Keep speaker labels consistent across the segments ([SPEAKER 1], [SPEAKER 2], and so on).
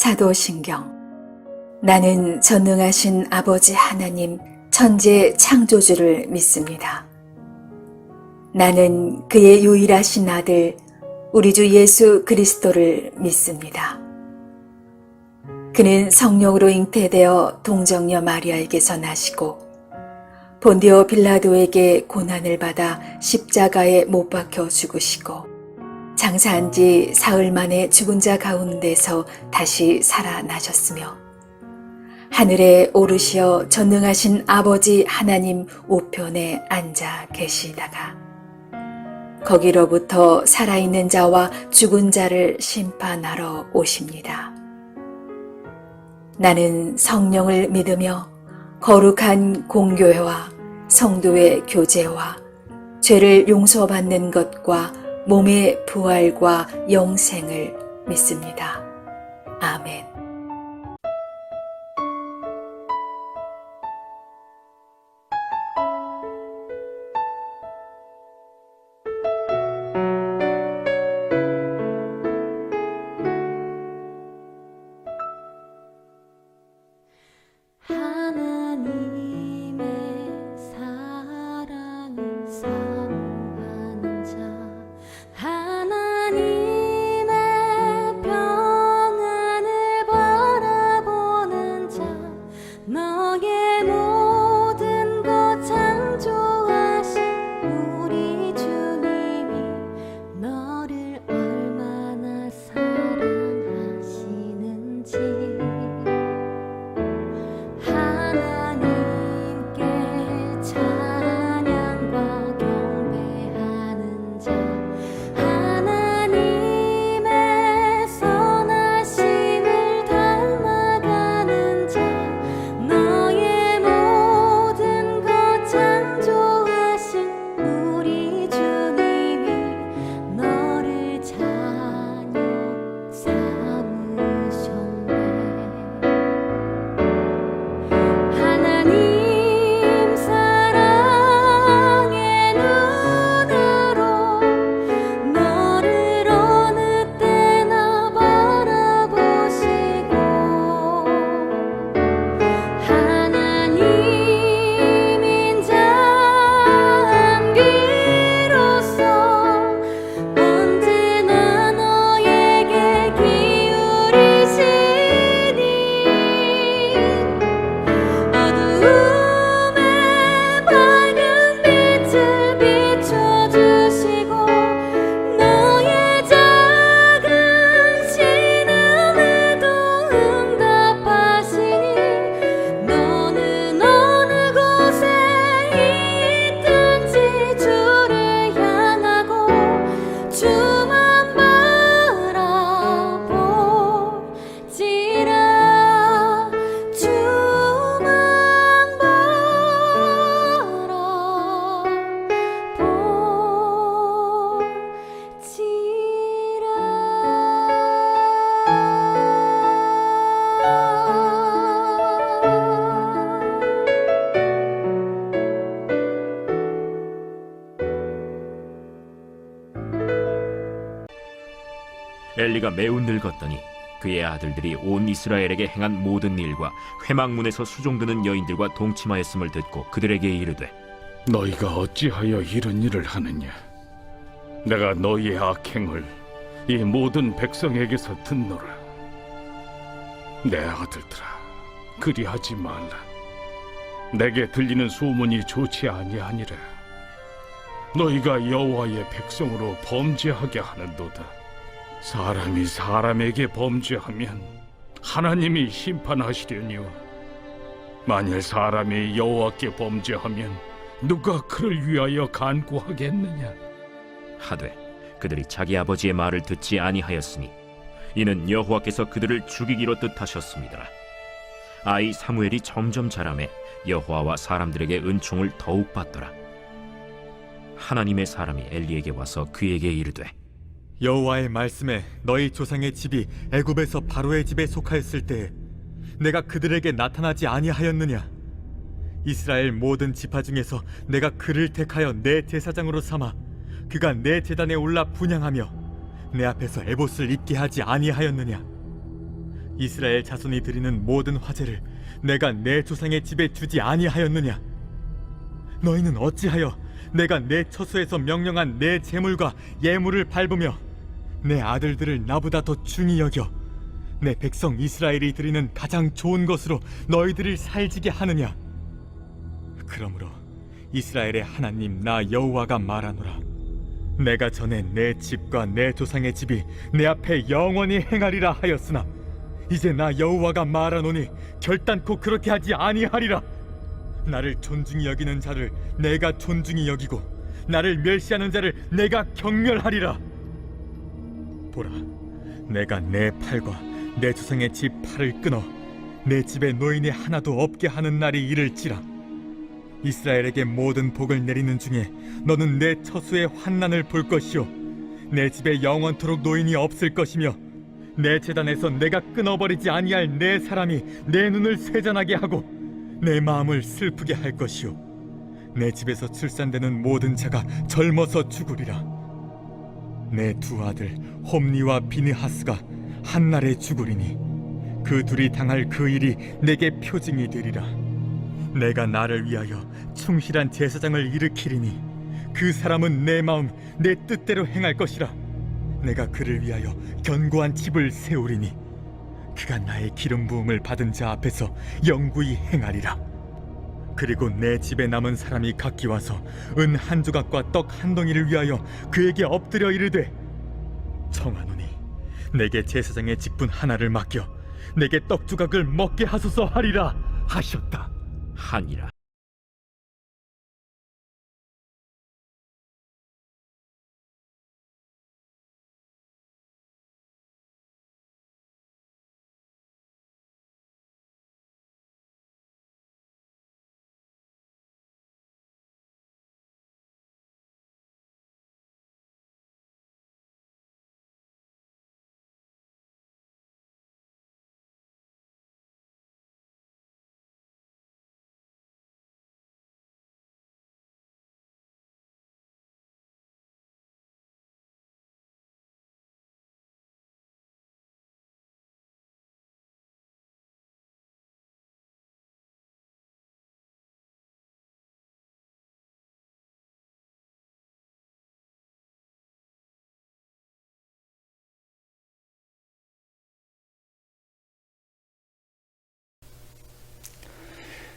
[SPEAKER 1] 사도신경. 나는 전능하신 아버지 하나님 천지 창조주를 믿습니다. 나는 그의 유일하신 아들 우리 주 예수 그리스도를 믿습니다. 그는 성령으로 잉태되어 동정녀 마리아에게서 나시고 본디오 빌라도에게 고난을 받아 십자가에 못 박혀 죽으시고 장사한 지 사흘 만에 죽은 자 가운데서 다시 살아나셨으며 하늘에 오르시어 전능하신 아버지 하나님 우편에 앉아 계시다가 거기로부터 살아있는 자와 죽은 자를 심판하러 오십니다. 나는 성령을 믿으며 거룩한 공교회와 성도의 교제와 죄를 용서받는 것과 몸의 부활과 영생을 믿습니다. 아멘.
[SPEAKER 2] 엘리가 매우 늙었더니 그의 아들들이 온 이스라엘에게 행한 모든 일과 회막문에서 수종드는 여인들과 동침하였음을 듣고 그들에게 이르되
[SPEAKER 3] 너희가 어찌하여 이런 일을 하느냐? 내가 너희의 악행을 이 모든 백성에게서 듣노라. 내 아들들아, 그리하지 말라. 내게 들리는 소문이 좋지 아니하니라. 너희가 여호와의 백성으로 범죄하게 하는도다. 사람이 사람에게 범죄하면 하나님이 심판하시려니와, 만일 사람이 여호와께 범죄하면 누가 그를 위하여 간구하겠느냐?
[SPEAKER 2] 하되 그들이 자기 아버지의 말을 듣지 아니하였으니 이는 여호와께서 그들을 죽이기로 뜻하셨습니다. 아이 사무엘이 점점 자라매 여호와와 사람들에게 은총을 더욱 받더라. 하나님의 사람이 엘리에게 와서 그에게 이르되,
[SPEAKER 4] 여호와의 말씀에 너희 조상의 집이 애굽에서 바로의 집에 속하였을 때에 내가 그들에게 나타나지 아니하였느냐? 이스라엘 모든 지파 중에서 내가 그를 택하여 내 제사장으로 삼아 그가 내 제단에 올라 분향하며 내 앞에서 에봇을 입게 하지 아니하였느냐? 이스라엘 자손이 드리는 모든 화제를 내가 내 조상의 집에 주지 아니하였느냐? 너희는 어찌하여 내가 내 처소에서 명령한 내 제물과 예물을 밟으며 내 아들들을 나보다 더 중히 여겨 내 백성 이스라엘이 드리는 가장 좋은 것으로 너희들을 살지게 하느냐? 그러므로 이스라엘의 하나님 나 여호와가 말하노라. 내가 전에 내 집과 내 조상의 집이 내 앞에 영원히 행하리라 하였으나 이제 나 여호와가 말하노니 결단코 그렇게 하지 아니하리라. 나를 존중히 여기는 자를 내가 존중히 여기고 나를 멸시하는 자를 내가 경멸하리라. 보라, 내가 내 팔과 내 조상의 집 팔을 끊어 내 집에 노인이 하나도 없게 하는 날이 이를지라. 이스라엘에게 모든 복을 내리는 중에 너는 내 처소의 환난을 볼 것이요 내 집에 영원토록 노인이 없을 것이며 내 제단에서 내가 끊어버리지 아니할 내 사람이 내 눈을 쇠잔하게 하고 내 마음을 슬프게 할 것이요 내 집에서 출산되는 모든 자가 젊어서 죽으리라. 내 두 아들 홈니와 비느하스가 한날에 죽으리니 그 둘이 당할 그 일이 내게 표징이 되리라. 내가 나를 위하여 충실한 제사장을 일으키리니 그 사람은 내 마음 내 뜻대로 행할 것이라. 내가 그를 위하여 견고한 집을 세우리니 그가 나의 기름 부음을 받은 자 앞에서 영구히 행하리라. 그리고 내 집에 남은 사람이 각기 와서 은 한 조각과 떡 한 덩이를 위하여 그에게 엎드려 이르되, 청하노니 내게 제사장의 직분 하나를 맡겨 내게 떡 조각을 먹게 하소서 하리라 하셨다.
[SPEAKER 2] 하니라.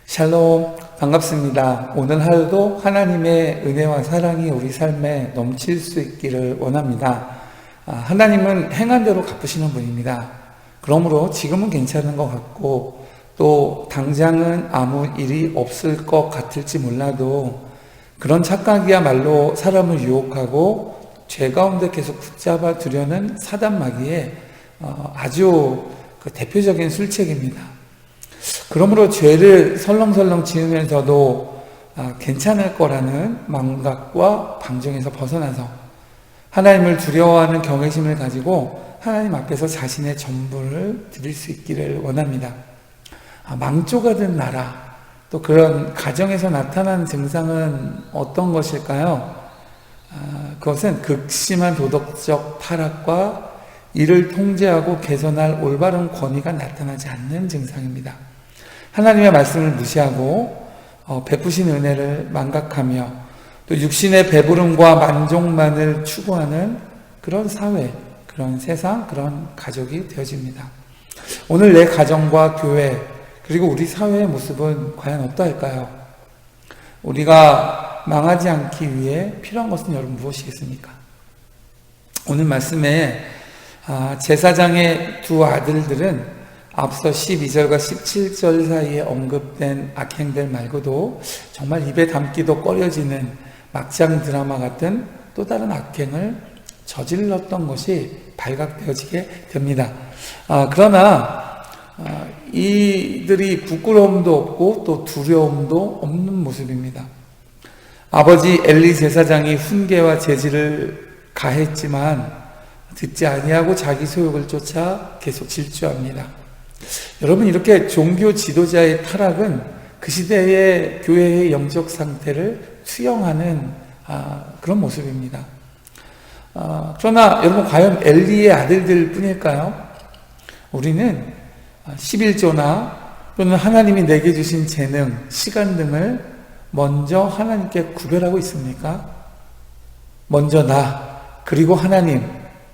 [SPEAKER 5] 샬롬, 반갑습니다. 오늘 하루도 하나님의 은혜와 사랑이 우리 삶에 넘칠 수 있기를 원합니다. 하나님은 행한 대로 갚으시는 분입니다. 그러므로 지금은 괜찮은 것 같고 또 당장은 아무 일이 없을 것 같을지 몰라도 그런 착각이야말로 사람을 유혹하고 죄 가운데 계속 붙잡아 두려는 사단 마귀의 아주 대표적인 술책입니다. 그러므로 죄를 설렁설렁 지으면서도 괜찮을 거라는 망각과 방종에서 벗어나서 하나님을 두려워하는 경외심을 가지고 하나님 앞에서 자신의 전부를 드릴 수 있기를 원합니다. 망조가 된 나라, 또 그런 가정에서 나타나는 증상은 어떤 것일까요? 그것은 극심한 도덕적 타락과 이를 통제하고 개선할 올바른 권위가 나타나지 않는 증상입니다. 하나님의 말씀을 무시하고 베푸신 은혜를 망각하며 또 육신의 배부름과 만족만을 추구하는 그런 사회, 그런 세상, 그런 가족이 되어집니다. 오늘 내 가정과 교회 그리고 우리 사회의 모습은 과연 어떠할까요? 우리가 망하지 않기 위해 필요한 것은 여러분 무엇이겠습니까? 오늘 말씀에 제사장의 두 아들들은 앞서 12절과 17절 사이에 언급된 악행들 말고도 정말 입에 담기도 꺼려지는 막장 드라마 같은 또 다른 악행을 저질렀던 것이 발각되어지게 됩니다. 그러나 이들이 부끄러움도 없고 또 두려움도 없는 모습입니다. 아버지 엘리 제사장이 훈계와 제지를 가했지만 듣지 아니하고 자기 소욕을 쫓아 계속 질주합니다. 여러분, 이렇게 종교 지도자의 타락은 그 시대의 교회의 영적 상태를 투영하는 그런 모습입니다. 그러나 여러분, 과연 엘리의 아들들 뿐일까요? 우리는 11조나 또는 하나님이 내게 주신 재능, 시간 등을 먼저 하나님께 구별하고 있습니까? 먼저 나, 그리고 하나님,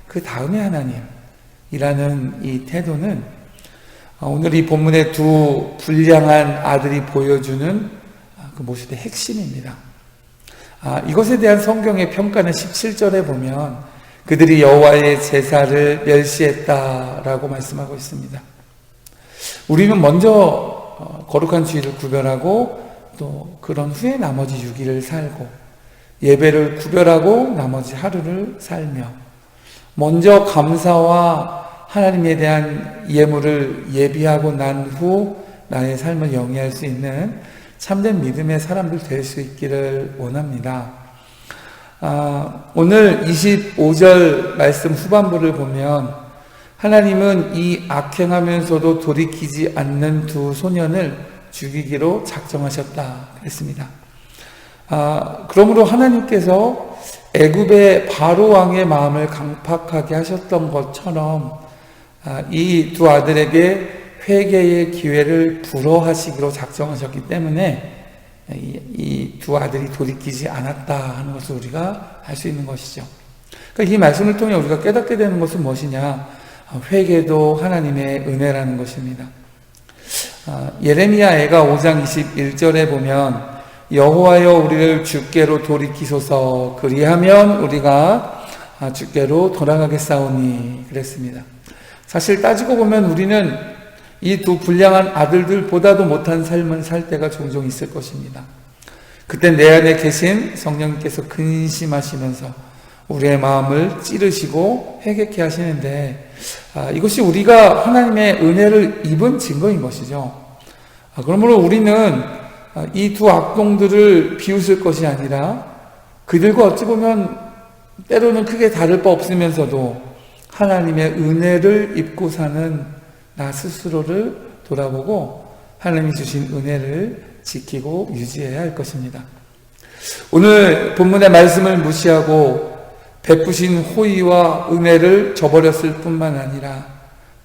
[SPEAKER 5] 그 다음에 하나님이라는 이 태도는 오늘 이 본문의 두 불량한 아들이 보여주는 그 모습의 핵심입니다. 이것에 대한 성경의 평가는 17절에 보면 그들이 여호와의 제사를 멸시했다라고 말씀하고 있습니다. 우리는 먼저 거룩한 주일을 구별하고 또 그런 후에 나머지 6일을 살고 예배를 구별하고 나머지 하루를 살며 먼저 감사와 하나님에 대한 예물을 예비하고 난 후 나의 삶을 영위할 수 있는 참된 믿음의 사람들 될 수 있기를 원합니다. 오늘 25절 말씀 후반부를 보면 하나님은 이 악행하면서도 돌이키지 않는 두 소년을 죽이기로 작정하셨다 그랬습니다. 그러므로 하나님께서 애굽의 바로 왕의 마음을 강팍하게 하셨던 것처럼 이 두 아들에게 회개의 기회를 불허하시기로 작정하셨기 때문에 이 두 아들이 돌이키지 않았다 하는 것을 우리가 알 수 있는 것이죠. 그러니까 이 말씀을 통해 우리가 깨닫게 되는 것은 무엇이냐? 회개도 하나님의 은혜라는 것입니다. 예레미야애가 5장 21절에 보면 여호와여 우리를 주께로 돌이키소서 그리하면 우리가 주께로 돌아가겠사오니 그랬습니다. 사실 따지고 보면 우리는 이 두 불량한 아들들보다도 못한 삶을 살 때가 종종 있을 것입니다. 그때 내 안에 계신 성령님께서 근심하시면서 우리의 마음을 찌르시고 회개케 하시는데 이것이 우리가 하나님의 은혜를 입은 증거인 것이죠. 그러므로 우리는 이 두 악동들을 비웃을 것이 아니라 그들과 어찌 보면 때로는 크게 다를 바 없으면서도 하나님의 은혜를 입고 사는 나 스스로를 돌아보고 하나님이 주신 은혜를 지키고 유지해야 할 것입니다. 오늘 본문의 말씀을 무시하고 베푸신 호의와 은혜를 저버렸을 뿐만 아니라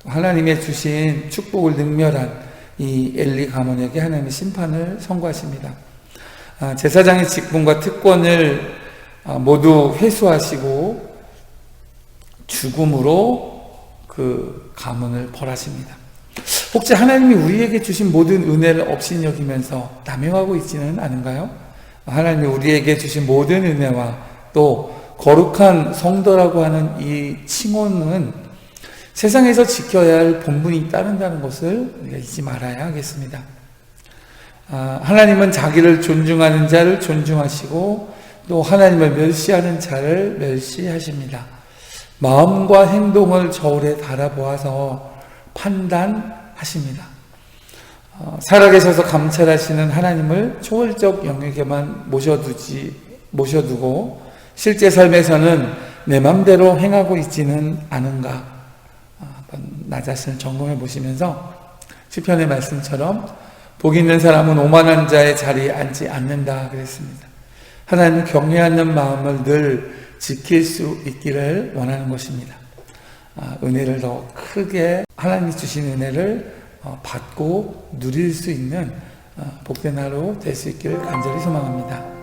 [SPEAKER 5] 하나님의 주신 축복을 능멸한 이 엘리 가문에게 하나님의 심판을 선고하십니다. 제사장의 직분과 특권을 모두 회수하시고 죽음으로 그 가문을 벌하십니다. 혹시 하나님이 우리에게 주신 모든 은혜를 업신 여기면서 남용하고 있지는 않은가요? 하나님이 우리에게 주신 모든 은혜와 또 거룩한 성도라고 하는 이 칭호는 세상에서 지켜야 할 본분이 따른다는 것을 우리가 잊지 말아야 하겠습니다. 하나님은 자기를 존중하는 자를 존중하시고 또 하나님을 멸시하는 자를 멸시하십니다. 마음과 행동을 저울에 달아보아서 판단하십니다. 살아계셔서 감찰하시는 하나님을 초월적 영역에만 모셔두고 실제 삶에서는 내 맘대로 행하고 있지는 않은가? 나 자신을 점검해 보시면서 시편의 말씀처럼 복 있는 사람은 오만한 자의 자리에 앉지 않는다 그랬습니다. 하나님은 경외하는 마음을 늘 지킬 수 있기를 원하는 것입니다. 은혜를 더 크게 하나님이 주신 은혜를 받고 누릴 수 있는 복된 하루 될 수 있기를 간절히 소망합니다.